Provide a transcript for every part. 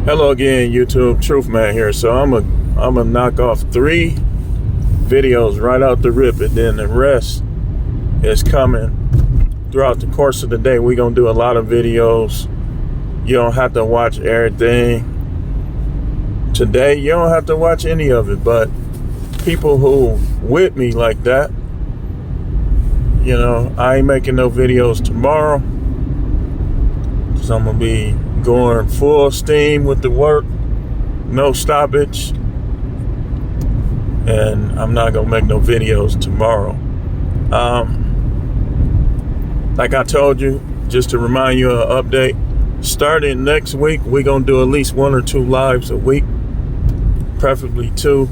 Hello again, YouTube. Truth Man here. So I'm a knock off 3 videos right out the rip, and then the rest is coming throughout the course of the day. We're gonna do a lot of videos. You don't have to watch everything today. You don't have to watch any of it, but people who with me like that, you know, I ain't making no videos tomorrow because I'm gonna be going full steam with the work, no stoppage, and I'm not gonna make no videos tomorrow. Like I told you, just to remind you of an update, starting next week, we're gonna do at least 1 or 2 lives a week, preferably 2.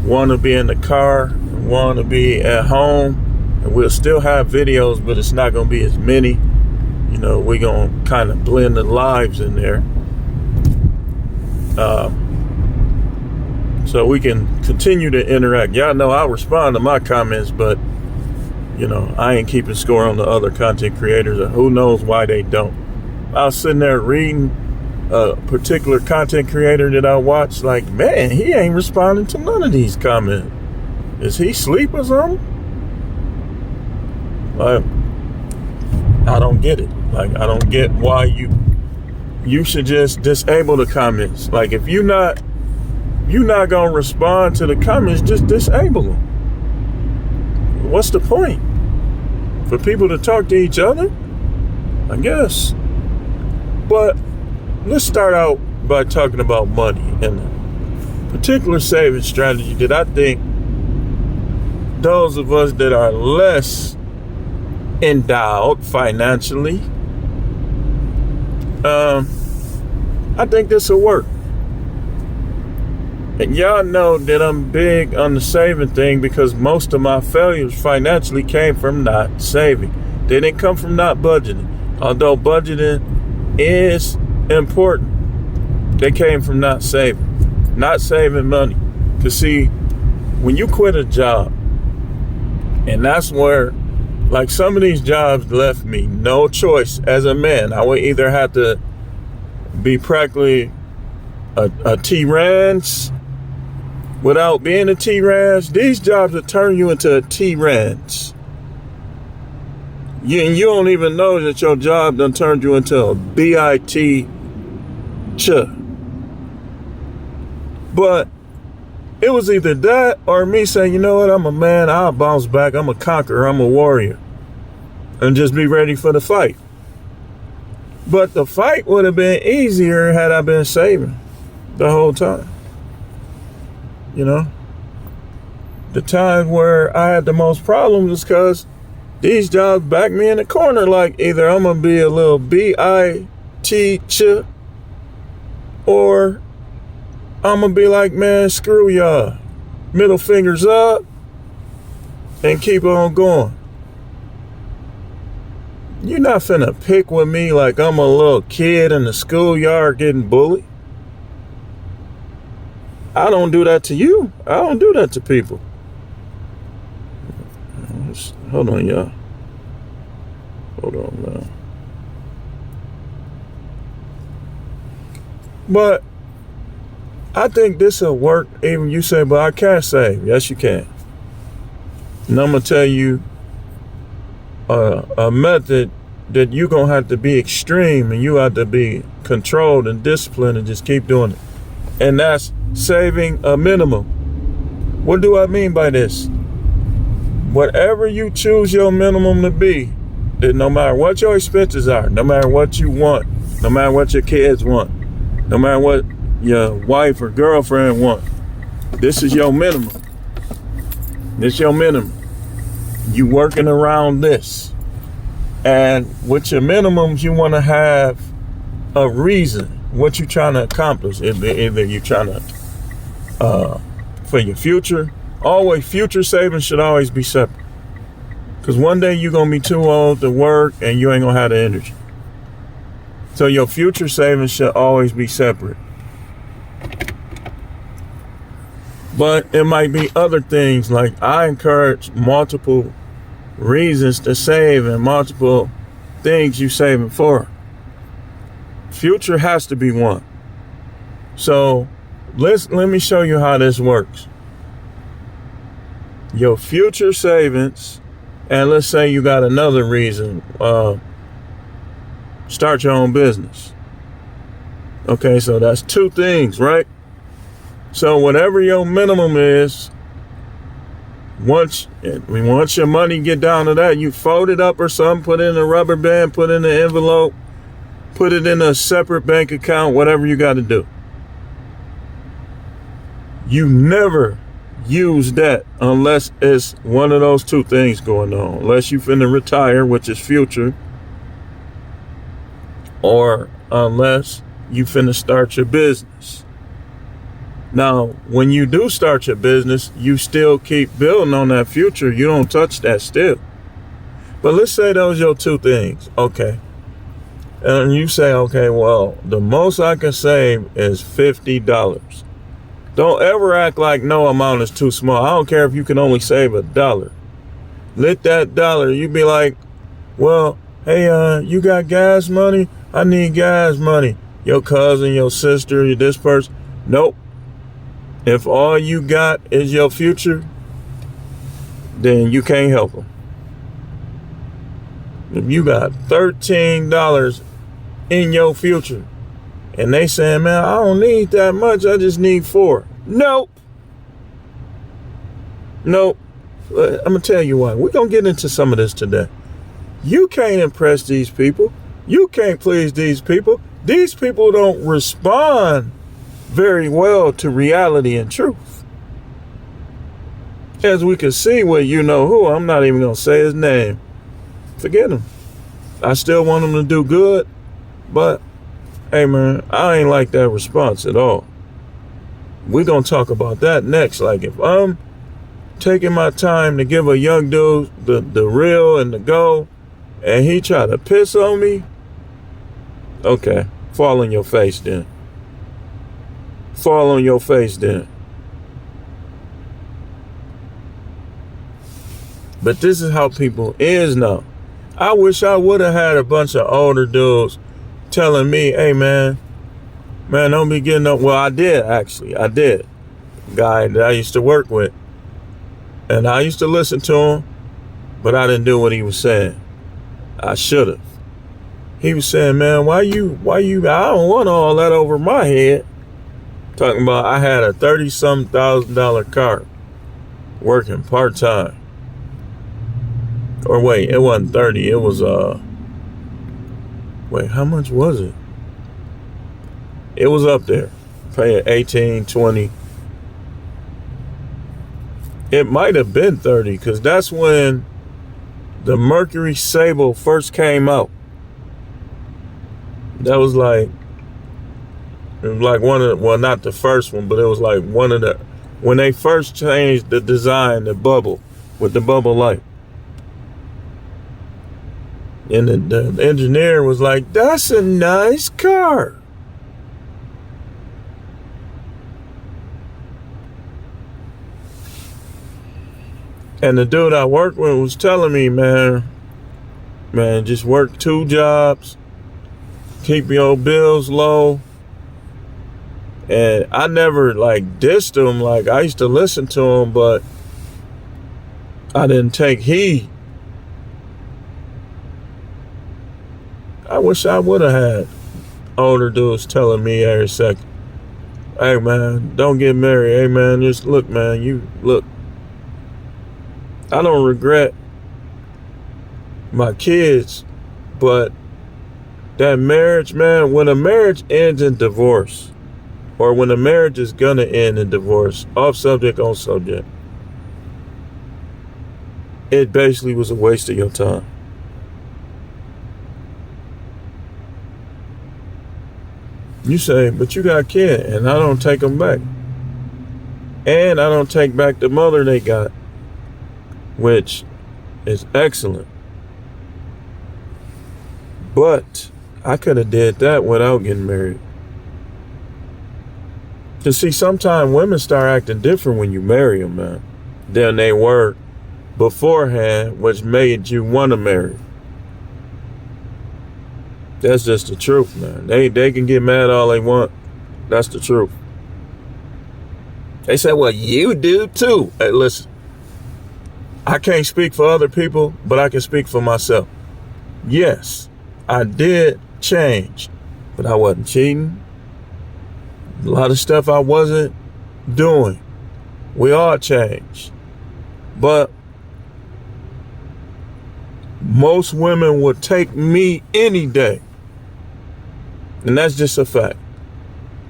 One will be in the car, one will be at home, and we'll still have videos, but it's not gonna be as many. You know, we're going to kind of blend the lives in there. So we can continue to interact. Y'all know I respond to my comments, but, you know, I ain't keeping score on the other content creators. And who knows why they don't. I was sitting there reading a particular content creator that I watched, like, man, he ain't responding to none of these comments. Is he asleep or something? Like, I don't get it. Like, I don't get why you should just disable the comments. Like, if you're not gonna respond to the comments, just disable them. What's the point? For people to talk to each other? I guess. But let's start out by talking about money and a particular saving strategy that I think those of us that are less endowed financially, I think this will work. And y'all know that I'm big on the saving thing because most of my failures financially came from not saving. They didn't come from not budgeting. Although budgeting is important, they came from not saving money. To see, when you quit a job, and that's where, like, some of these jobs left me no choice as a man. I would either have to be practically a T-Rans without being a T-Rans. These jobs will turn you into a T-Rans. You don't even know that your job done turned you into a B-I-T-Ch. But it was either that or me saying, you know what, I'm a man, I'll bounce back, I'm a conqueror, I'm a warrior, and just be ready for the fight. But the fight would have been easier had I been saving the whole time. You know? The time where I had the most problems is because these jobs backed me in the corner. Like, either I'm going to be a little B-I-T-Ch, or I'm going to be like, man, screw y'all. Middle fingers up and keep on going. You're not finna pick with me like I'm a little kid in the schoolyard getting bullied. I don't do that to you. I don't do that to people. Hold on, y'all. Hold on now. But I think this will work. Even you say, but I can't save. Yes, you can. And I'm going to tell you a method that you're going to have to be extreme, and you have to be controlled and disciplined and just keep doing it. And that's saving a minimum. What do I mean by this? Whatever you choose your minimum to be, that no matter what your expenses are, no matter what you want, no matter what your kids want, no matter what your wife or girlfriend want, this is your minimum. This is your minimum. You working around this. And with your minimums, you want to have a reason what you trying to accomplish. Either you're trying to for your future. Always, future savings should always be separate. Because one day you're going to be too old to work and you ain't going to have the energy. So your future savings should always be separate. But it might be other things, like I encourage multiple reasons to save and multiple things you saving for. Future has to be one. So let me show you how this works. Your future savings, and let's say you got another reason, start your own business. Okay, so that's two things, right? So whatever your minimum is, once your money get down to that, you fold it up or something, put it in a rubber band, put it in an envelope, put it in a separate bank account, whatever you got to do. You never use that unless it's one of those two things going on. Unless you finna retire, which is future, or unless you finna start your business. Now, when you do start your business, you still keep building on that future. You don't touch that still. But let's say those are your two things. Okay. And you say, okay, well, the most I can save is $50. Don't ever act like no amount is too small. I don't care if you can only save $1. Let that dollar, you be like, well, hey, you got gas money? I need gas money. Your cousin, your sister, this person. Nope. If all you got is your future, then you can't help them. If you got $13 in your future, and they saying, man, I don't need that much. I just need $4. Nope. I'm going to tell you why. We're going to get into some of this today. You can't impress these people. You can't please these people. These people don't respond very well to reality and truth. As we can see with you know who, I'm not even going to say his name. Forget him. I still want him to do good, but hey man, I ain't like that response at all. We're going to talk about that next. Like if I'm taking my time to give a young dude the real and the go, and he try to piss on me, okay, fall on your face then. Fall on your face then. But this is how people is now. I wish I would have had a bunch of older dudes telling me, hey man, don't be getting up. Well, I did actually. I did. Guy that I used to work with. And I used to listen to him, but I didn't do what he was saying. I should have. He was saying, man, why you, I don't want all that over my head. Talking about I had a $30,000 car working part-time. Or wait, it wasn't 30. It was, wait, how much was it? It was up there. Paying 18, 20. It might have been 30 because that's when the Mercury Sable first came out. That was like, it was like one of the, well, not the first one, but it was like one of the, when they first changed the design, the bubble, with the bubble light. And the engineer was like, that's a nice car. And the dude I worked with was telling me, man, just work 2 jobs, keep your bills low. And I never like dissed him. Like I used to listen to him, but I didn't take heed. I wish I would have had older dudes telling me every second, hey man, don't get married. Hey man, just look, man, you look. I don't regret my kids, but that marriage, man, when a marriage ends in divorce, or when a marriage is gonna end in divorce, off subject, on subject, it basically was a waste of your time. You say, but you got a kid, and I don't take them back. And I don't take back the mother they got, which is excellent. But I could have did that without getting married. To see, sometimes women start acting different when you marry them, man, than they were beforehand, which made you want to marry. That's just the truth, man. They can get mad all they want. That's the truth. They say, well, you do too. Hey, listen, I can't speak for other people, but I can speak for myself. Yes, I did change, but I wasn't cheating. A lot of stuff I wasn't doing. We all changed. But most women would take me any day. And that's just a fact.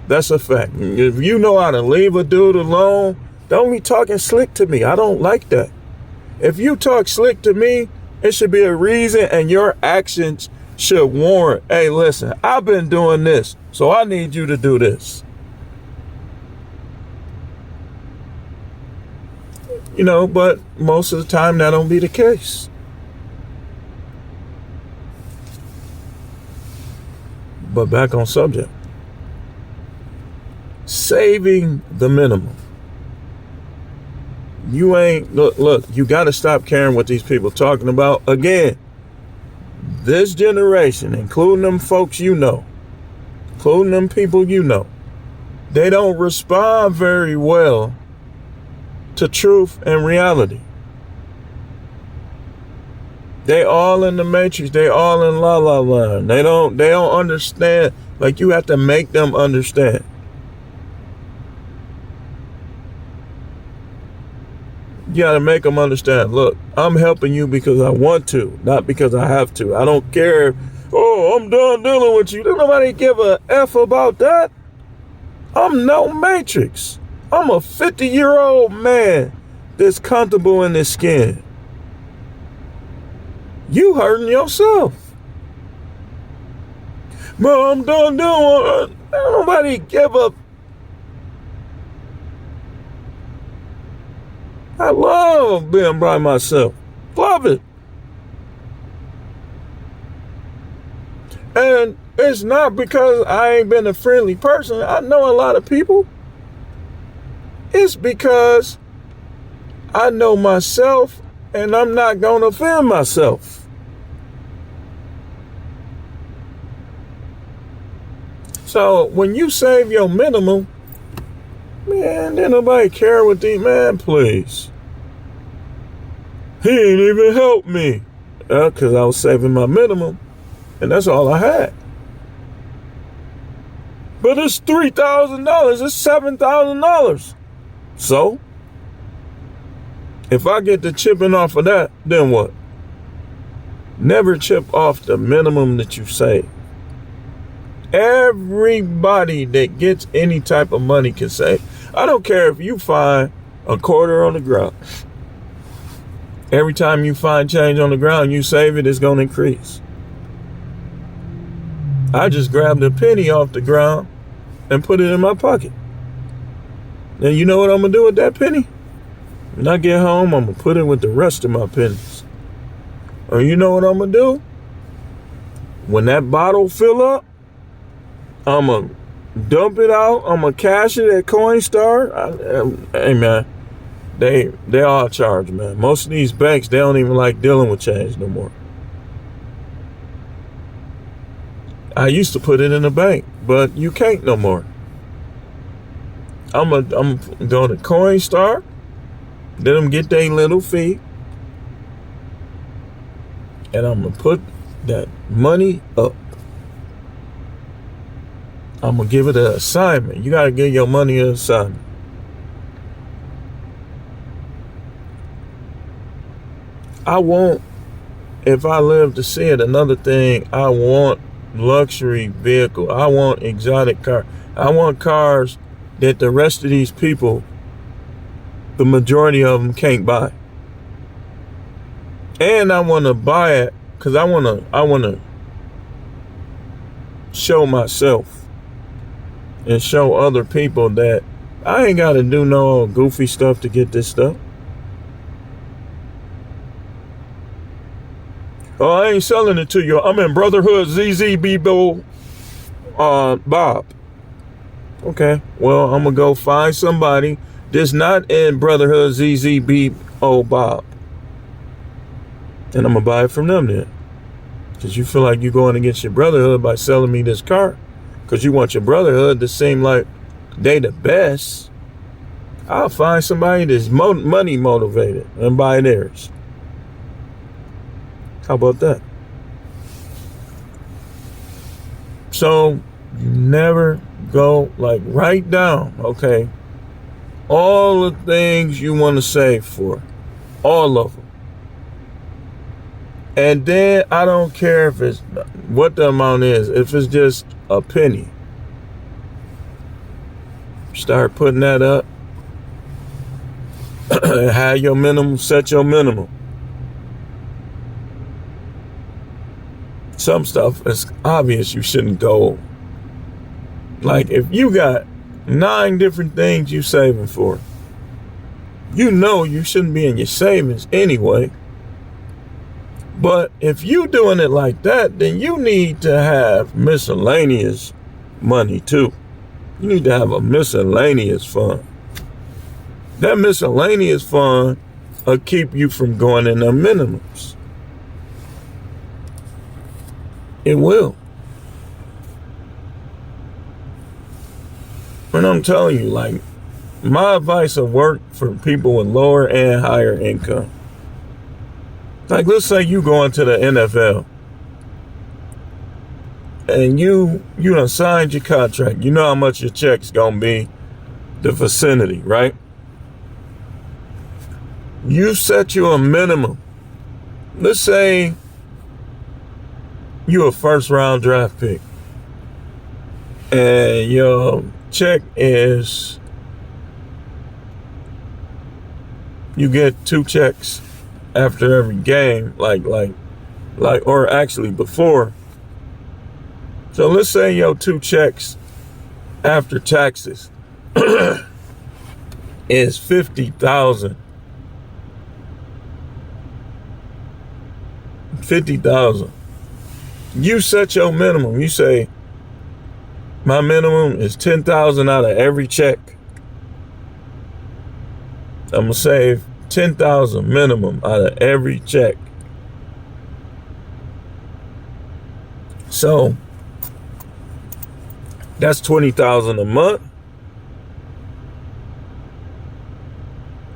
That's a fact. If you know how to leave a dude alone, don't be talking slick to me. I don't like that. If you talk slick to me, it should be a reason, and your actions should warrant, hey, listen, I've been doing this, so I need you to do this. You know, but most of the time that don't be the case. But back on subject. Saving the minimum. You ain't, look, you got to stop caring what these people talking about. Again, this generation, including them folks you know, including them people you know, they don't respond very well to truth and reality. They all in the matrix. They all in la la land. They don't understand. Like, you have to make them understand. You got to make them understand. Look, I'm helping you because I want to, not because I have to. I don't care. Oh, I'm done dealing with you. Don't nobody give a F about that. I'm no matrix. I'm a 50-year-old man that's comfortable in his skin. You hurting yourself. Well, I'm done doing. Nobody give up. I love being by myself. Love it. And it's not because I ain't been a friendly person. I know a lot of people. It's because I know myself and I'm not going to offend myself. So when you save your minimum, man, didn't nobody care what these, man, please. He ain't even helped me. Because I was saving my minimum. And that's all I had. But it's $3,000. It's $7,000. So, if I get the chipping off of that, then what? Never chip off the minimum that you save. Everybody that gets any type of money can save. I don't care if you find a quarter on the ground. Every time you find change on the ground, you save it, it's going to increase. I just grabbed a penny off the ground and put it in my pocket. Then you know what I'm going to do with that penny? When I get home, I'm going to put it with the rest of my pennies. Or you know what I'm going to do? When that bottle fill up, I'm going to dump it out. I'm going to cash it at Coinstar. Hey, man, they all charge, man. Most of these banks, they don't even like dealing with change no more. I used to put it in a bank, but you can't no more. I'm going to Coinstar. Let them get their little fee. And I'm going to put that money up. I'm going to give it an assignment. You got to give your money an assignment. I want, if I live to see it, another thing, I want luxury vehicle. I want exotic car. I want cars that the rest of these people, the majority of them, can't buy. And I want to buy it because I want to show myself and show other people that I ain't got to do no goofy stuff to get this stuff. Oh, I ain't selling it to you. I'm in Brotherhood ZZBO Bob. Okay, well, I'm going to go find somebody that's not in Brotherhood ZZBO Bob. And I'm going to buy it from them then. Because you feel like you're going against your brotherhood by selling me this car. because you want your brotherhood to seem like they the best, I'll find somebody that's money motivated and buy theirs. How about that? So you never go, like, write down, okay, all the things you want to save for, all of them. And then I don't care if it's what the amount is, if it's just a penny. Start putting that up. Have your minimum, set your minimum. Some stuff is obvious you shouldn't go. Like if you got 9 different things you saving for, you know you shouldn't be in your savings anyway. But if you doing it like that, then you need to have miscellaneous money too. You need to have a miscellaneous fund. That miscellaneous fund will keep you from going in the minimums. It will. And I'm telling you, like, my advice will work for people with lower and higher income. Like, let's say you go into the NFL and you done signed your contract. You know how much your check's gonna be, the vicinity, right? You set you a minimum. Let's say you a first round draft pick and your check is, you get 2 checks after every game, like, or actually before. So let's say your 2 checks after taxes is $50,000. $50,000. You set your minimum. You say, my minimum is $10,000 out of every check. I'm gonna save $10,000 minimum out of every check. So that's $20,000 a month.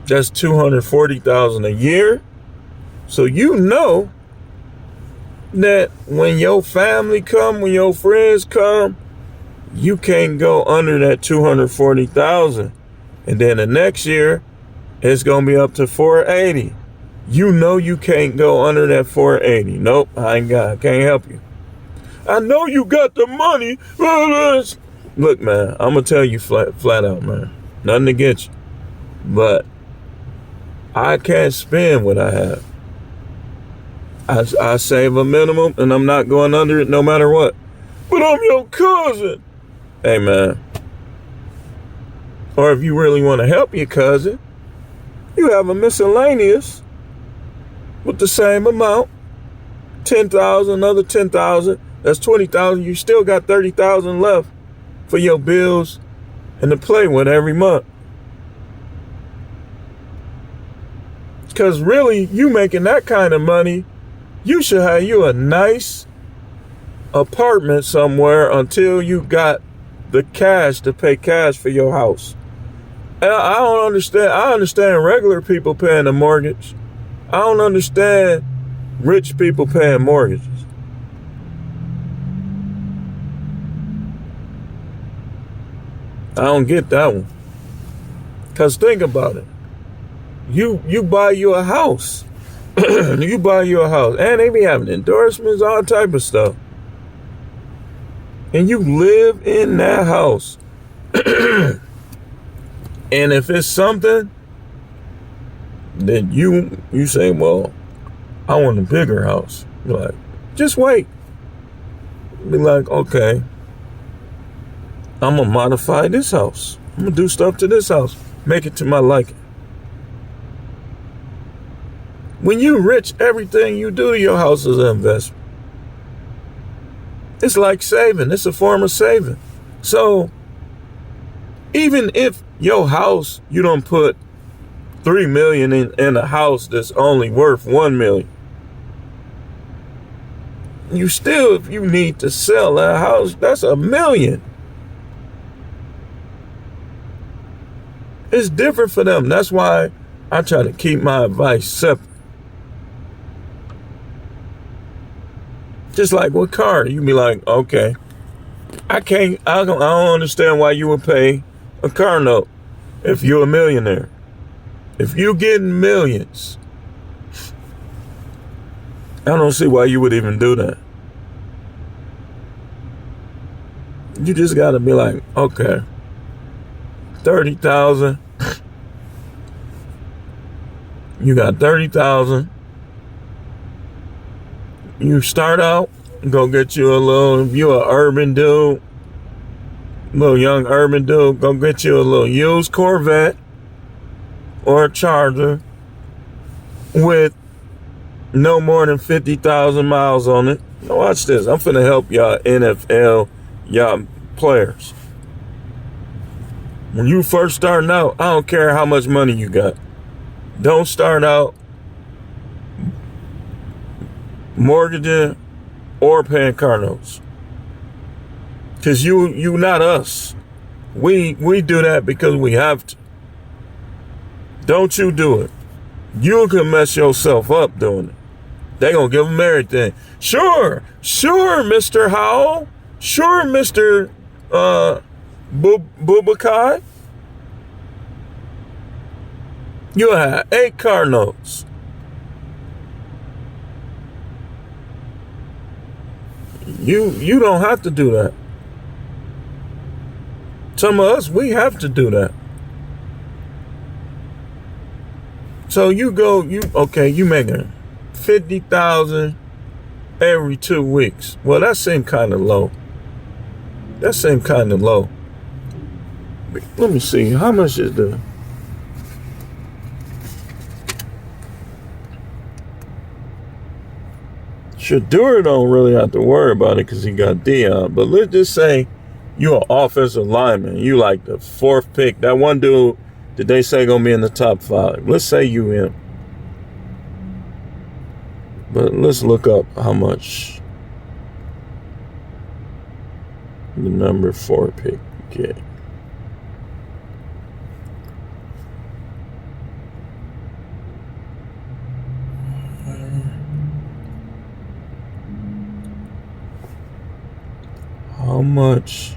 That's $240,000 a year. So you know that when your family come, when your friends come, you can't go under that $240,000. And then the next year, it's gonna be up to $480,000. You know you can't go under that $480,000. Nope, I can't help you. I know you got the money. Look, man, I'm gonna tell you flat out, man. Nothing against you, but I can't spend what I have. I save a minimum, and I'm not going under it no matter what. But I'm your cousin. Hey, man. Or if you really want to help your cousin, you have a miscellaneous with the same amount. 10,000, another 10,000. That's 20,000. You still got 30,000 left for your bills and to play with every month. Because really, you making that kind of money, you should have you a nice apartment somewhere until you got the cash to pay cash for your house. And I don't understand. I understand regular people paying the mortgage. I don't understand rich people paying mortgages. I don't get that one. Because think about it. You buy you a house. You buy you a house. And they be having endorsements, all type of stuff. And you live in that house. And if it's something that you say, well, I want a bigger house. You're like, just wait. Be like, okay, I'm going to modify this house. I'm going to do stuff to this house. Make it to my liking. When you rich, everything you do to your house is an investment. It's like saving. It's a form of saving. So even if your house, you don't put $3 million in a house that's only worth $1 million. You still, if you need to sell that house, that's $1 million. It's different for them. That's why I try to keep my advice separate. Just like with car, you be like, okay, I don't understand why you would pay a car note if you're a millionaire. If you're getting millions, I don't see why you would even do that. You just gotta be like, okay, 30,000. You got 30,000. You start out, go get you a little, if you're an urban dude, little young urban dude, go get you a little used Corvette or a Charger with no more than 50,000 miles on it. Now watch this. I'm finna help y'all NFL, y'all players. When you first starting out, I don't care how much money you got. Don't start out mortgaging or paying car notes. Cause you not us. We do that because we have to. Don't you do it. You can mess yourself up doing it. They gonna give them everything. Sure, Mr. Howell. Sure, Mr. Bubakai. You have 8 car notes. You don't have to do that. Some of us, we have to do that. So you making 50,000 every 2 weeks. Well, that seemed kind of low. Let me see. How much is the... Shedeur don't really have to worry about it because he got Dion. But let's just say you're an offensive lineman. You like the 4th pick. That one dude that they say gonna be in the top 5. Let's say you him. But let's look up how much the number 4 pick get. How much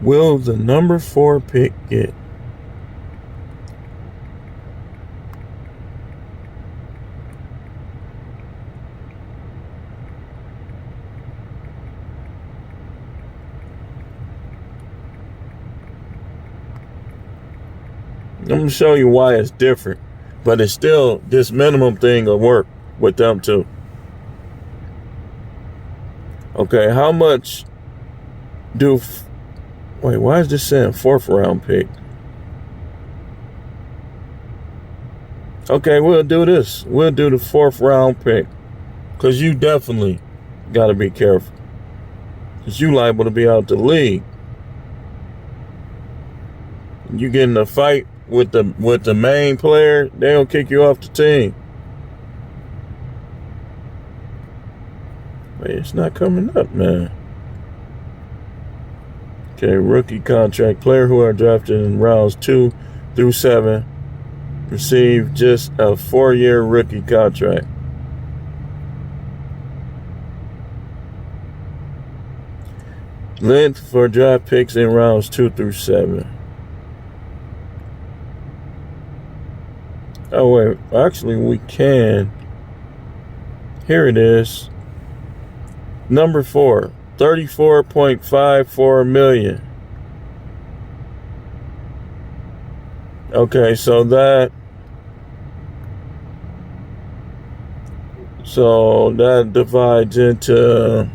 will the number 4 pick get? I'm going to show you why it's different. But it's still, this minimum thing will work with them too. Okay, how much wait, why is this saying 4th round pick? Okay, we'll do this. We'll do the 4th round pick. Because you definitely got to be careful. Because you liable to be out the league. You get in a fight with the main player, they'll kick you off the team. Wait, it's not coming up, man. Okay, rookie contract. Player who are drafted in rounds 2 through 7 receive just a 4-year rookie contract. Length for draft picks in rounds 2 through 7. Oh, wait. Actually, we can. Here it is. Number 4, 34.54 million. Okay, so that divides into,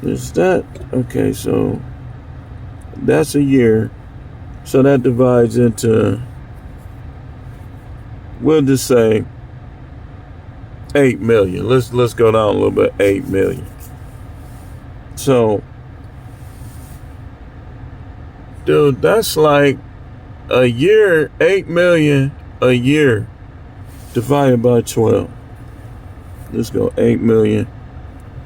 is that, okay, so that's a year. So that divides into, we'll just say 8 million. Let's go down a little bit. 8 million. So, dude, that's like a year. 8 million a year divided by 12. Let's go 8 million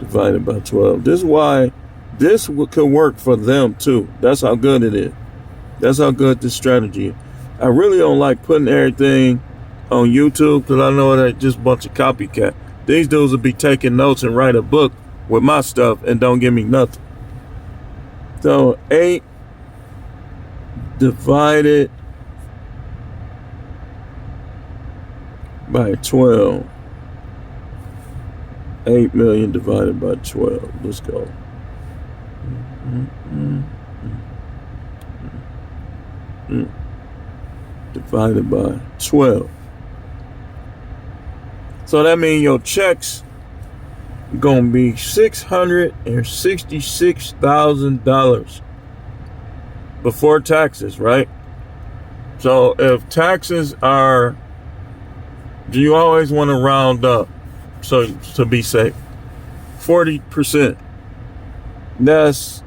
divided by 12. This is why this could work for them too. That's how good it is. That's how good this strategy is. I really don't like putting everything on YouTube because I know they're just a bunch of copycat. These dudes will be taking notes and write a book with my stuff and don't give me nothing. So 8 divided by 12. 8 million divided by 12. Let's go. Divided by 12. So that means your checks gonna be $666,000 before taxes, right? So if taxes are, do you always want to round up? So to be safe, 40%. That's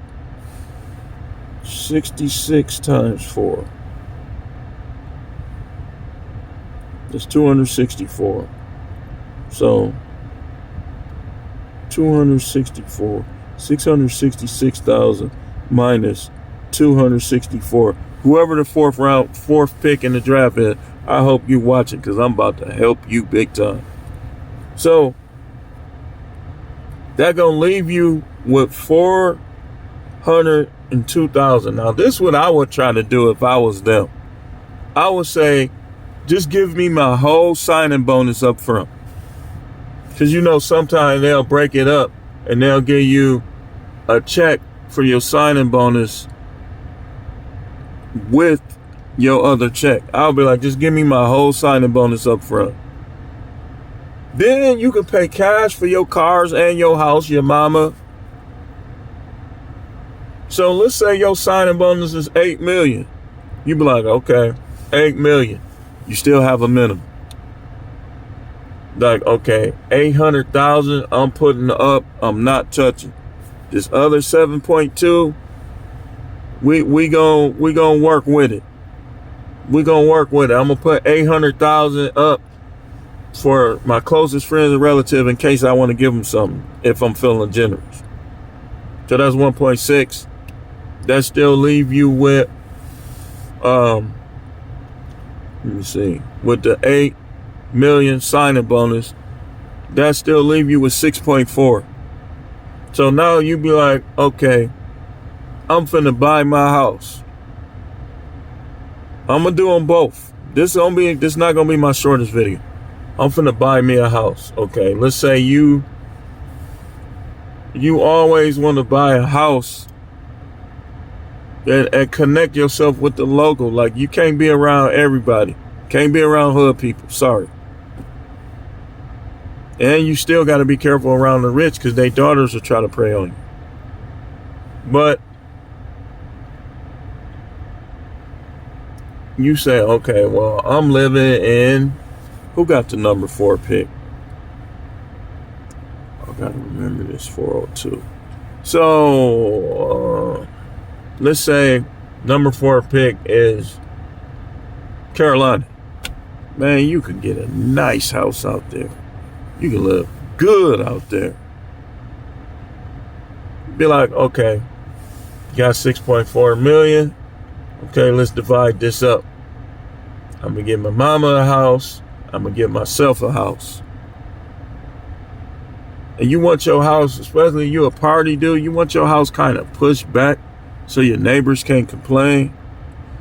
66 times 4. That's 264. So 264, 666,000 minus 264. Whoever the fourth pick in the draft is, I hope you watch it because I'm about to help you big time. So that gonna leave you with 402,000. Now this is what I would try to do if I was them. I would say, just give me my whole signing bonus up front. Because you know sometimes they'll break it up and they'll give you a check for your signing bonus with your other check. I'll be like, just give me my whole signing bonus up front. Then you can pay cash for your cars and your house, your mama. So let's say your signing bonus is 8 million. You be like, okay, 8 million. You still have a minimum. Like, okay, 800,000 I'm putting up, I'm not touching. This other 7.2, we gonna work with it. We gonna work with it. I'm gonna put 800,000 up for my closest friends and relative in case I want to give them something if I'm feeling generous. So that's 1.6. That still leave you with let me see, with the 8 million signing bonus, that still leave you with 6.4. So now you be like, okay, I'm finna buy my house. I'm gonna do them both. This not gonna be my shortest video. I'm finna buy me a house. Okay, let's say you always want to buy a house and connect yourself with the local. Like, you can't be around everybody. Can't be around hood people. Sorry. And you still got to be careful around the rich because their daughters will try to prey on you. But you say, okay, well, I'm living in, who got the number 4 pick? I got to remember this, 402. So let's say number 4 pick is Carolina. Man, you could get a nice house out there. You can live good out there. Be like, okay, you got 6.4 million. Okay, let's divide this up. I'm gonna give my mama a house. I'm gonna give myself a house. And you want your house, especially you a party dude, you want your house kind of pushed back so your neighbors can't complain.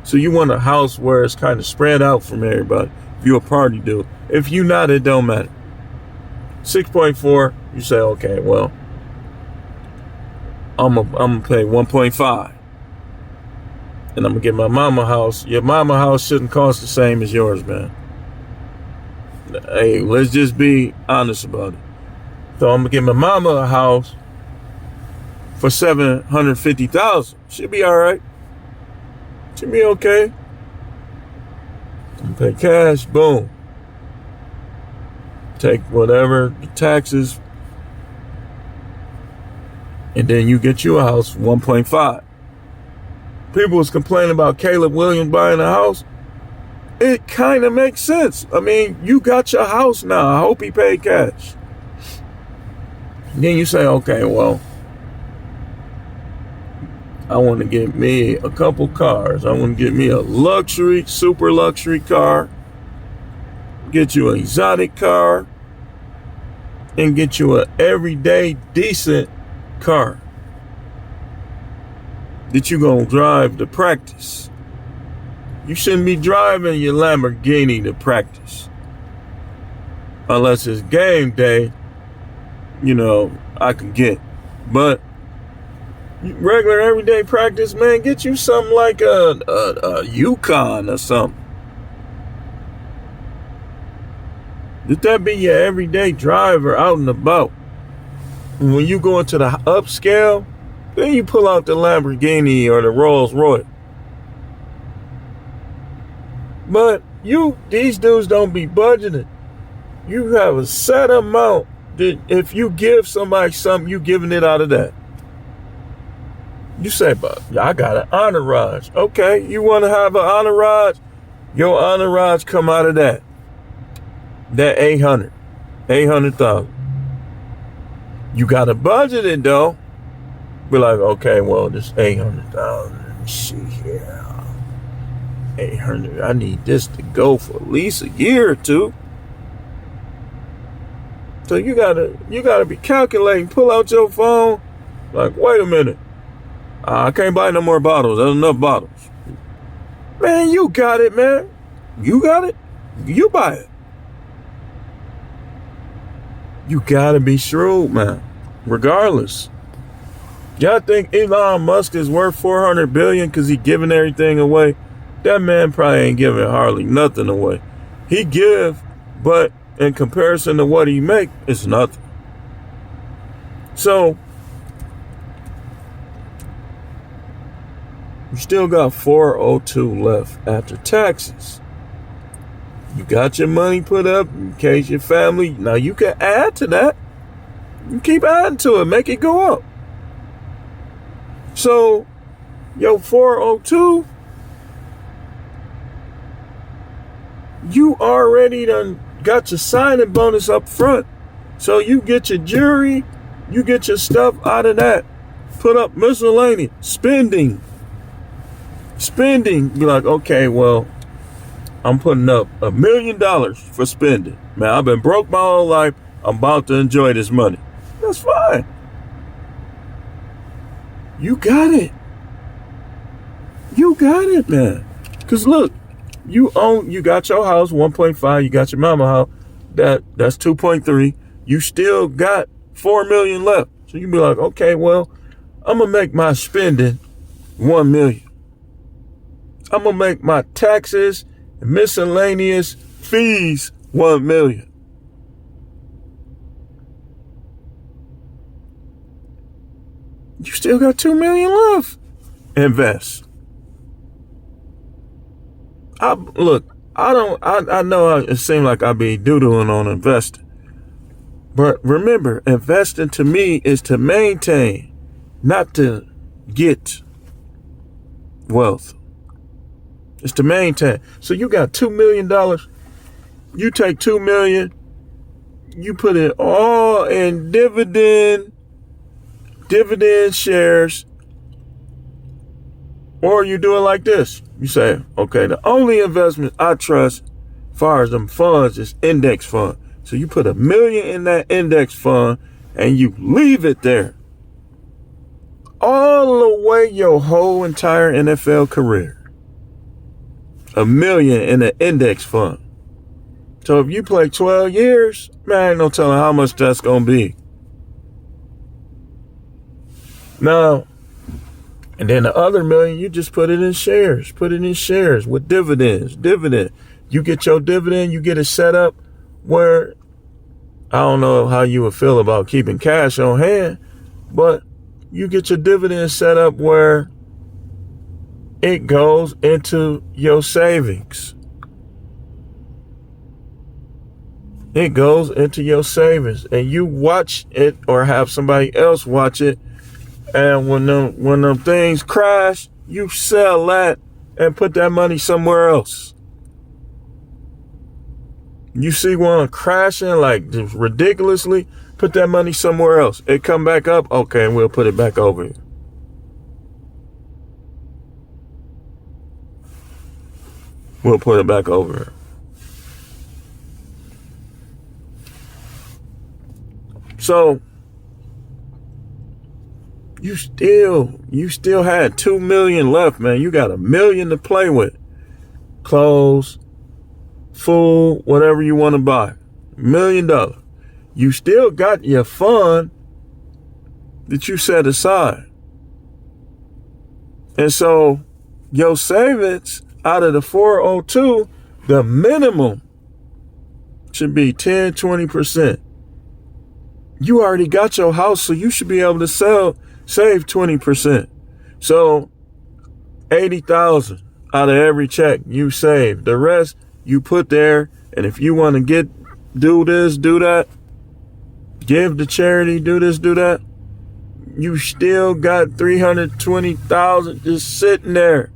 So you want a house where it's kind of spread out from everybody. If you a party dude. If you not, it don't matter. 6.4, you say, okay, well, I'm gonna pay 1.5. And I'm gonna get my mama a house. Your mama house shouldn't cost the same as yours, man. Hey, let's just be honest about it. So I'm gonna get my mama a house for $750,000. She'll be all right. She'll be okay. I'm gonna pay cash. Boom. Take whatever the taxes, and then you get you a house 1.5. People was complaining about Caleb Williams buying a house. It kind of makes sense. I mean, you got your house now. I hope he paid cash. Then you say, okay, well, I want to get me a couple cars. I want to get me a luxury, super luxury car, get you an exotic car, and get you an everyday decent car that you gonna drive to practice. You shouldn't be driving your Lamborghini to practice. Unless it's game day, I can get. But regular everyday practice, man, get you something like a Yukon or something. Let that be your everyday driver out and about. And when you go into the upscale, then you pull out the Lamborghini or the Rolls Royce. But these dudes don't be budgeting. You have a set amount that if you give somebody something, you giving it out of that. You say, but I got an entourage. Okay, you want to have an entourage? Your entourage come out of that. That 800,000. You got to budget it though. Be like, okay, well, this 800,000. Let me see here. 800. I need this to go for at least a year or two. So you gotta be calculating. Pull out your phone. Like, wait a minute. I can't buy no more bottles. There's enough bottles. Man, you got it, man. You got it. You buy it. You gotta be shrewd, man. Regardless. Y'all think Elon Musk is worth $400 billion because he giving everything away? That man probably ain't giving hardly nothing away. He give, but in comparison to what he make, it's nothing. So you still got $402 left after taxes. You got your money put up in case your family. Now you can add to that. You keep adding to it, make it go up. So your 402, you already done got your signing bonus up front. So you get your jewelry, you get your stuff out of that. Put up miscellaneous spending. Be like, okay, well, I'm putting up $1 million for spending. Man, I've been broke my whole life. I'm about to enjoy this money. That's fine. You got it. You got it, man. Cause look, you got your house, 1.5, you got your mama house, that's 2.3. You still got 4 million left. So you be like, okay, well, I'm gonna make my spending 1 million. I'm gonna make my taxes and miscellaneous fees 1 million. You still got 2 million left. Invest. I know it seems like I be doodling on investing. But remember, investing to me is to maintain, not to get wealth. It's to maintain. So you got $2 million. You take $2 million, you put it all in dividend shares, or you do it like this. You say, okay, the only investment I trust as far as them funds is index fund. So you put $1 million in that index fund and you leave it there all the way your whole entire NFL career. $1 million in an index fund. So if you play 12 years, man, ain't no telling how much that's gonna be. Now, and then the other $1 million, you just put it in shares. Put it in shares with dividends. You get your dividend, you get it set up where, I don't know how you would feel about keeping cash on hand, but you get your dividend set up where it goes into your savings. It goes into your savings, and you watch it or have somebody else watch it. And when them things crash, you sell that and put that money somewhere else. You see one crashing like ridiculously, Put that money somewhere else. It come back up, okay, and we'll put it back over here. We'll put it back over here. So you still had 2 million left, man. You got $1 million to play with. Clothes, food, whatever you want to buy. $1 million. You still got your fund that you set aside. And so your savings out of the 402, the minimum should be 10, 20%. You already got your house, so you should be able to save 20%. So 80,000 out of every check you save. The rest you put there, and if you want to do this, do that, give to charity, do this, do that, you still got 320,000 just sitting there.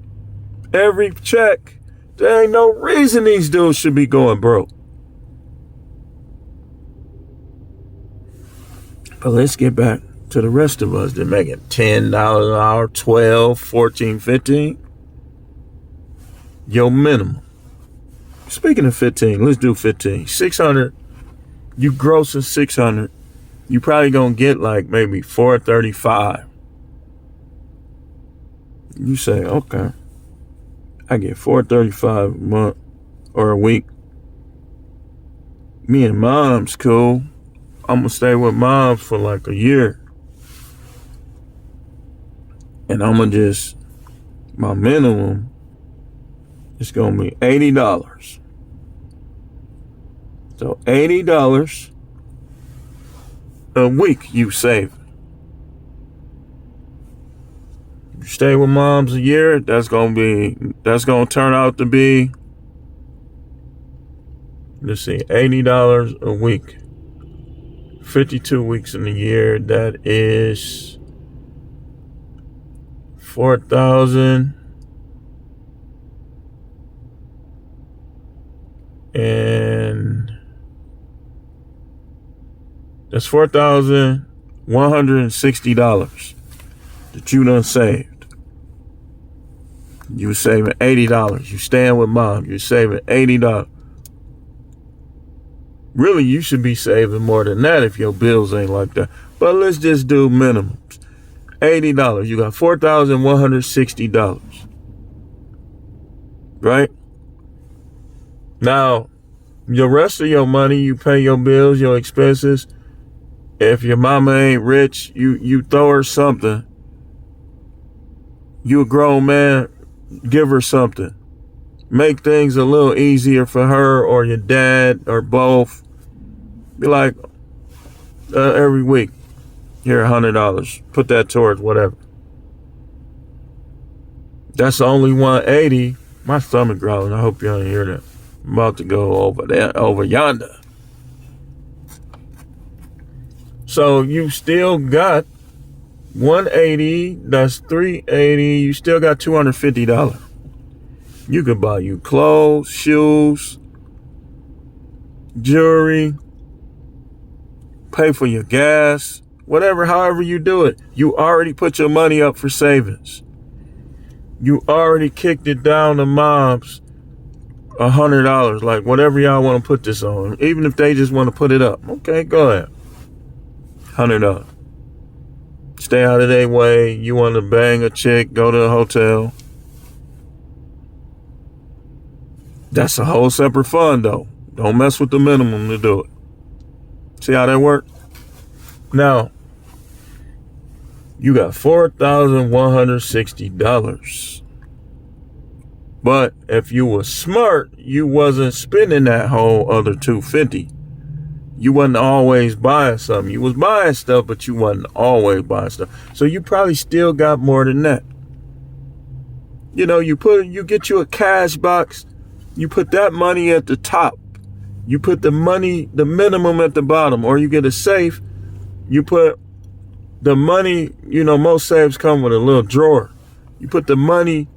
Every check. There ain't no reason these dudes should be going broke. But let's get back to the rest of us. They're making $10 an hour, 12, 14, 15. Your minimum. Speaking of 15, let's do 15. 600. You grossing 600. You probably gonna get like maybe 435. You say, okay, I get 435 a month or a week. Me and mom's cool. I'm gonna stay with mom for like a year. And I'm gonna my minimum is gonna be $80. So $80 a week you save. You stay with mom's a year, that's gonna turn out to be, let's see, $80 a week. 52 weeks in a year, that is 4,000 and that's $4,160 that you done saved. You saving $80. You staying with mom, you're saving $80. Really, you should be saving more than that if your bills ain't like that. But let's just do minimums. $80. You got $4,160. Right? Now, the rest of your money, you pay your bills, your expenses. If your mama ain't rich, you throw her something. You a grown man, give her something. Make things a little easier for her or your dad or both. Be like, every week, here $100. Put that towards whatever. That's only 180. My stomach growling. I hope you don't hear that. I'm about to go over yonder. So you still got 180. That's 380. You still got $250. You could buy you clothes, shoes, jewelry, pay for your gas, whatever, however you do it. You already put your money up for savings. You already kicked it down to mom's $100, like whatever y'all want to put this on. Even if they just want to put it up. Okay, go ahead. $100. Stay out of their way. You want to bang a chick, go to a hotel. That's a whole separate fund, though. Don't mess with the minimum to do it. See how that works? Now, you got $4,160. But if you were smart, you wasn't spending that whole other $250. You wasn't always buying something. You was buying stuff, but you wasn't always buying stuff. So you probably still got more than that. You know, you get you a cash box. You put that money at the top. You put the minimum at the bottom, or you get a safe. You put the money, you know, most safes come with a little drawer. You put the money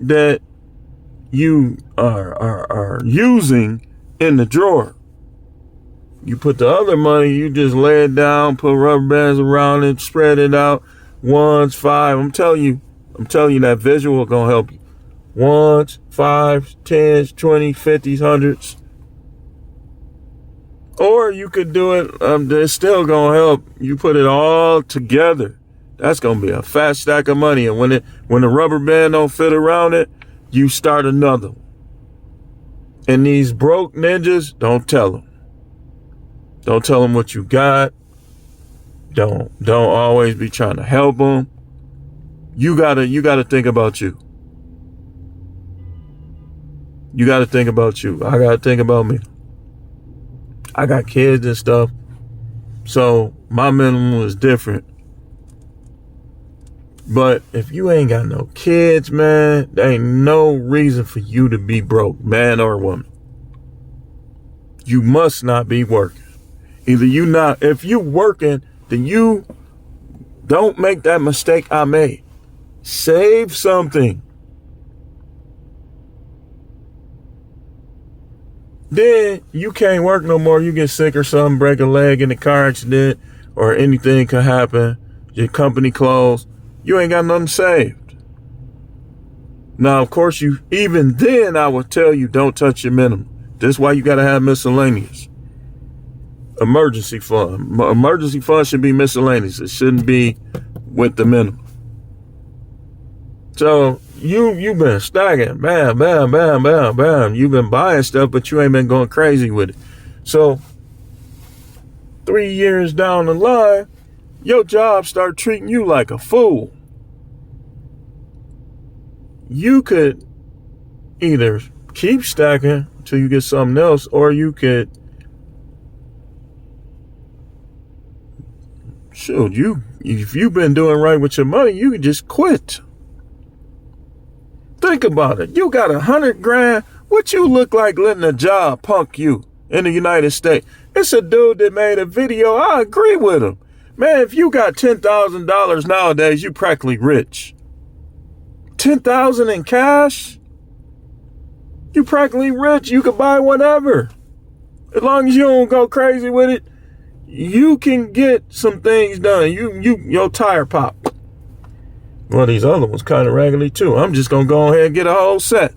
that you are using in the drawer. You put the other money, you just lay it down, put rubber bands around it, spread it out. Ones, five. I'm telling you that visual gonna help you. Ones, fives, tens, 20, 50s, hundreds. Or you could do it, it's still gonna help. You put it all together. That's gonna be a fat stack of money. And when the rubber band don't fit around it, you start another one. And these broke ninjas, don't tell them. Don't tell them what you got. Don't always be trying to help them. You gotta think about you. You gotta think about you. I gotta think about me. I got kids and stuff. So my minimum is different. But if you ain't got no kids, man, there ain't no reason for you to be broke, man or woman. You must not be working. If you working, then you don't make that mistake I made. Save something. Then you can't work no more. You get sick or something, break a leg in a car accident, or anything could happen. Your company closed. You ain't got nothing saved. Now, of course, even then I would tell you don't touch your minimum. That's why you got to have miscellaneous. Emergency fund. Emergency fund should be miscellaneous. It shouldn't be with the minimum. So you've been stacking, bam, bam, bam, bam, bam. You've been buying stuff, but you ain't been going crazy with it. So 3 years down the line, your job start treating you like a fool. You could either keep stacking till you get something else, or you could if you've been doing right with your money, you could just quit. Think about it. You got $100,000. What you look like letting a job punk you in the United States? It's a dude that made a video. I agree with him. Man, if you got $10,000 nowadays, you practically rich. $10,000 in cash? You practically rich. You can buy whatever. As long as you don't go crazy with it, you can get some things done. Your tire pop. Well, these other ones kind of raggedy too. I'm just gonna go ahead and get a whole set.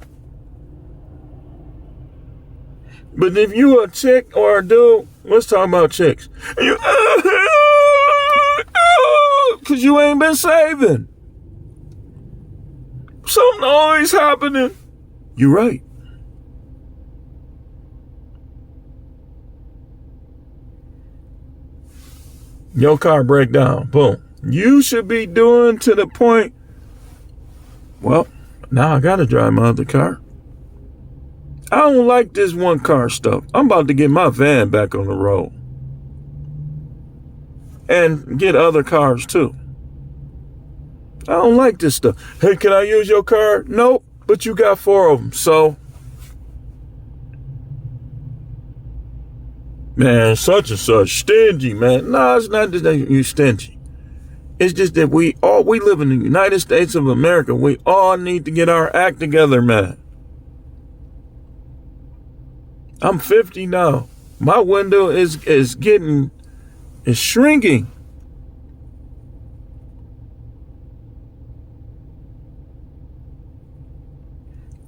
But if you a chick or a dude, let's talk about chicks. Because you ain't been saving. Something always happening. You're right. Your car break down. Boom. You should be doing to the point, well, now I got to drive my other car. I don't like this one car stuff. I'm about to get my van back on the road. And get other cars too. I don't like this stuff. Hey, can I use your car? Nope, but you got 4 of them, so. Man, such and such, stingy, man. No, it's not that you stingy. It's just that we live in the United States of America. We all need to get our act together, man. I'm 50 now. My window is shrinking.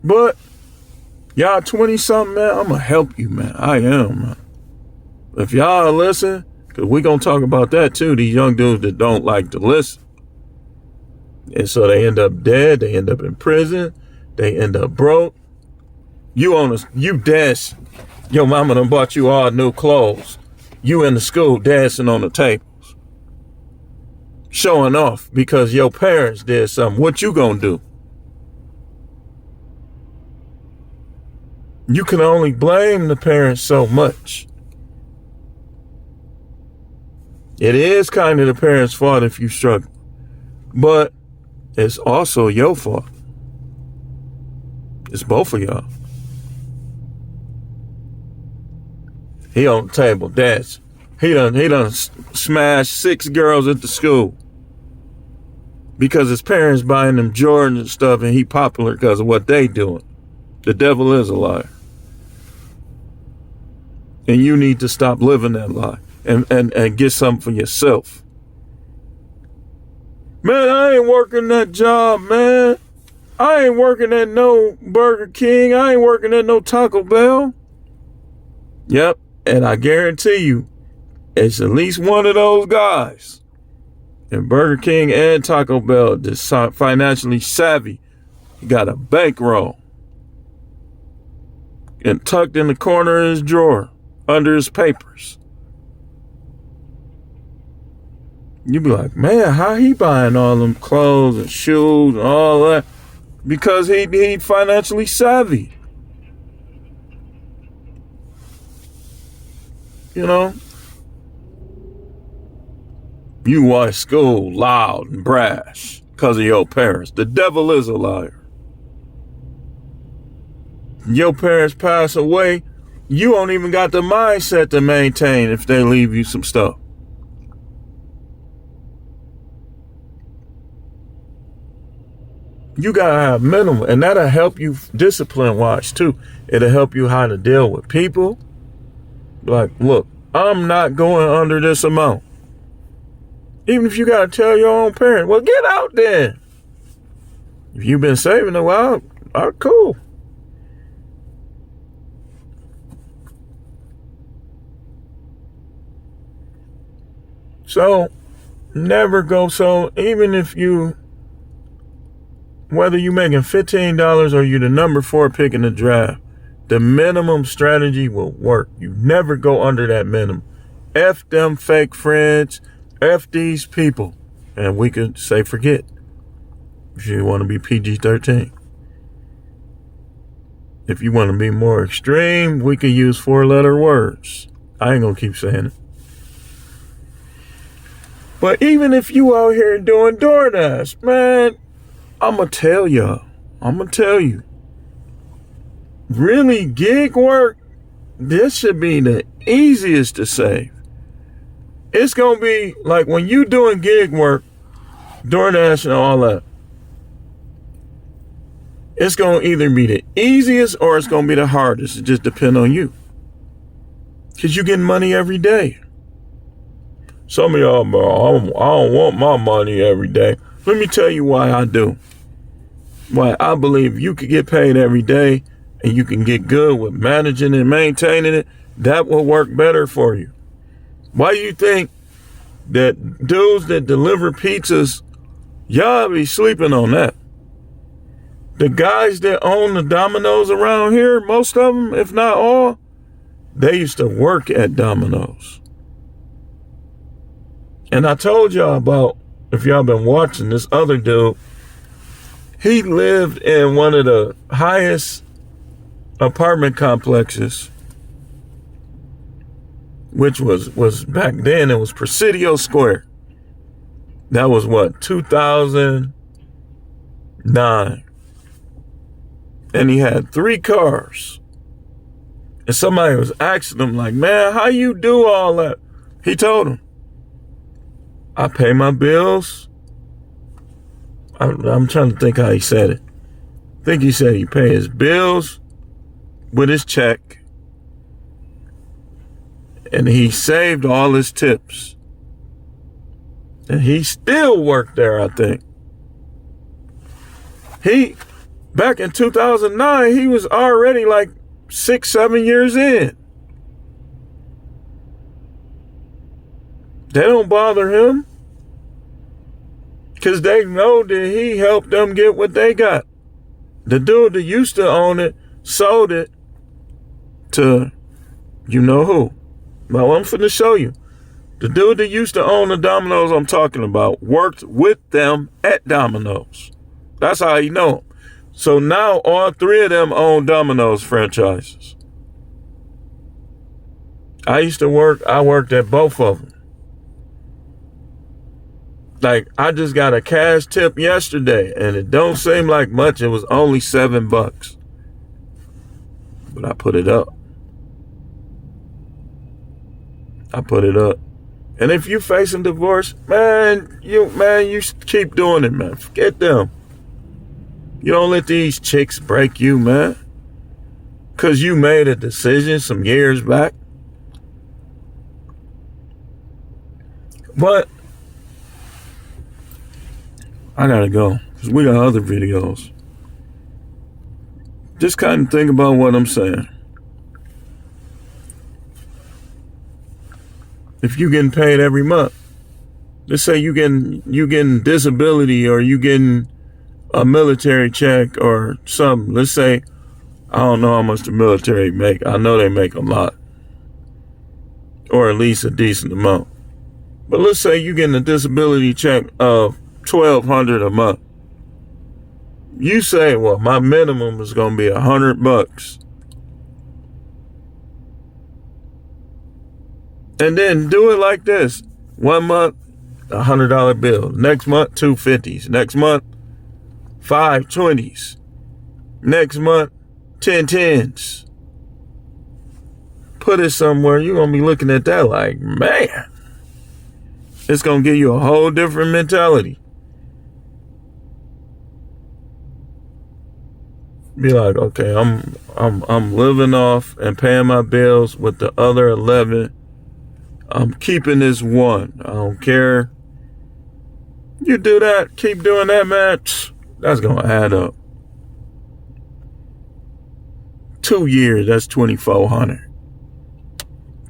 But y'all 20-something, man, I'm going to help you, man. I am, man. If y'all listen, because we're going to talk about that too, these young dudes that don't like to listen. And so they end up dead. They end up in prison. They end up broke. You dance. Your mama done bought you all new clothes. You in the school dancing on the tables. Showing off because your parents did something. What you gonna do? You can only blame the parents so much. It is kind of the parents' fault if you struggle. But it's also your fault. It's both of y'all. He on the table dancing. He done smashed 6 girls at the school. Because his parents buying them Jordans and stuff, and he popular because of what they doing. The devil is a liar. And you need to stop living that lie and get something for yourself. Man, I ain't working that job, man. I ain't working at no Burger King. I ain't working at no Taco Bell. Yep. And I guarantee you, it's at least one of those guys in Burger King and Taco Bell that's financially savvy. He got a bankroll and tucked in the corner of his drawer under his papers. You be like, man, how he buying all them clothes and shoes and all that? Because he financially savvy. You know? You watch school loud and brash because of your parents. The devil is a liar. Your parents pass away, you don't even got the mindset to maintain if they leave you some stuff. You gotta have minimum, and that'll help you discipline-wise too. It'll help you how to deal with people. Like, look, I'm not going under this amount. Even if you gotta tell your own parent, well, get out there. If you've been saving a while, all right, cool. So, never go so, even if you, whether you making $15 or you the number 4 pick in the draft, the minimum strategy will work. You never go under that minimum. F them fake friends, F these people. And we could say forget if you want to be PG-13. If you want to be more extreme, we could use 4-letter words. I ain't gonna keep saying it. But even if you out here doing DoorDash, man, I'm going to tell you. Really, gig work, this should be the easiest to save. It's going to be like when you doing gig work, DoorDash and all that, it's going to either be the easiest or it's going to be the hardest. It just depends on you. Because you're getting money every day. Some of y'all, bro, I don't want my money every day. Let me tell you why I do. Why I believe you could get paid every day and you can get good with managing and maintaining it. That will work better for you. Why you think that dudes that deliver pizzas, y'all be sleeping on that? The guys that own the Domino's around here, most of them, if not all, they used to work at Domino's. And I told y'all about, if y'all been watching, this other dude, he lived in one of the highest apartment complexes, which was back then, it was Presidio Square. That was what, 2009. And he had 3 cars. And somebody was asking him like, man, how you do all that? He told him, I pay my bills. I'm trying to think how he said it. I think he said he pay his bills with his check. And he saved all his tips. And he still worked there, I think. Back in 2009, he was already like 6-7 years in. They don't bother him because they know that he helped them get what they got. The dude that used to own it sold it to you know who. Well, I'm finna show you. The dude that used to own the Domino's I'm talking about worked with them at Domino's. That's how you know him. So now all 3 of them own Domino's franchises. I worked at both of them. Like, I just got a cash tip yesterday, and it don't seem like much. It was only $7. But I put it up. And if you facing divorce, man, you keep doing it, man. Forget them. You don't let these chicks break you, man. Because you made a decision some years back. But I gotta go because we got other videos. Just kind of think about what I'm saying. If you getting paid every month, let's say you getting disability or you getting a military check or something. Let's say, I don't know how much the military make. I know they make a lot, or at least a decent amount. But let's say you getting a disability check of $1,200 a month. You say, well, my minimum is going to be $100. And then do it like this. 1 month, $100 bill. Next month, 250s. Next month, 520s. Next month, 1010s. Put it somewhere. You're going to be looking at that like, man, it's going to give you a whole different mentality. Be like, okay, I'm living off and paying my bills with the other 11. I'm keeping this one. I don't care. You do that, keep doing that, man. That's gonna add up. 2 years, that's $2,400.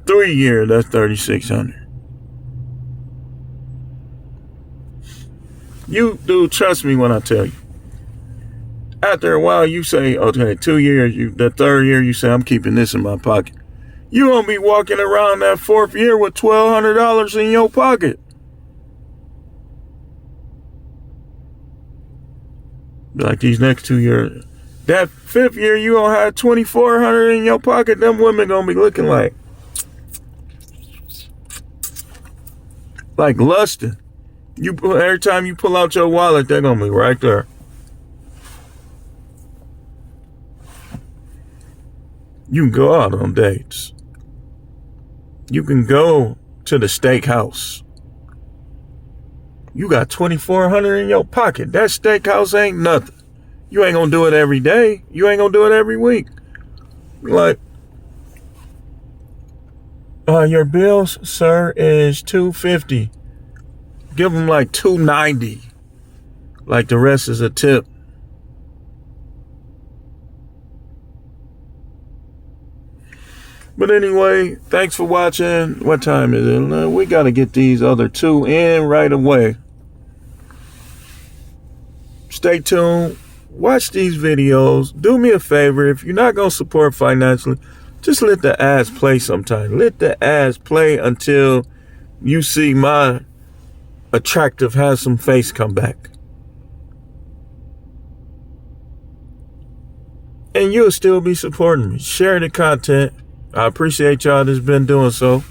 3 years, that's $3,600. You do trust me when I tell you. After a while, you say, okay, 2 years, the third year, you say, I'm keeping this in my pocket. You're going to be walking around that fourth year with $1,200 in your pocket. Like these next 2 years. That fifth year, you're going to have $2,400 in your pocket. Them women going to be looking like lusting. Every time you pull out your wallet, they're going to be right there. You can go out on dates. You can go to the steakhouse. You got $2,400 in your pocket. That steakhouse ain't nothing. You ain't gonna do it every day. You ain't gonna do it every week. Like, your bills, sir, is $250. Give them like $290. Like the rest is a tip. But anyway, thanks for watching. What time is it? We got to get these other two in right away. Stay tuned. Watch these videos. Do me a favor. If you're not going to support financially, just let the ads play sometime. Let the ads play until you see my attractive, handsome face come back. And you'll still be supporting me. Share the content. I appreciate y'all that's been doing so.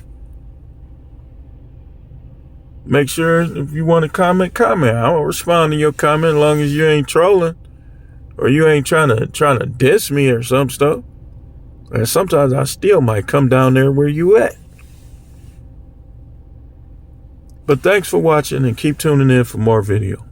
Make sure if you want to comment. I'll respond to your comment as long as you ain't trolling or you ain't trying to diss me or some stuff. And sometimes I still might come down there where you at. But thanks for watching and keep tuning in for more video.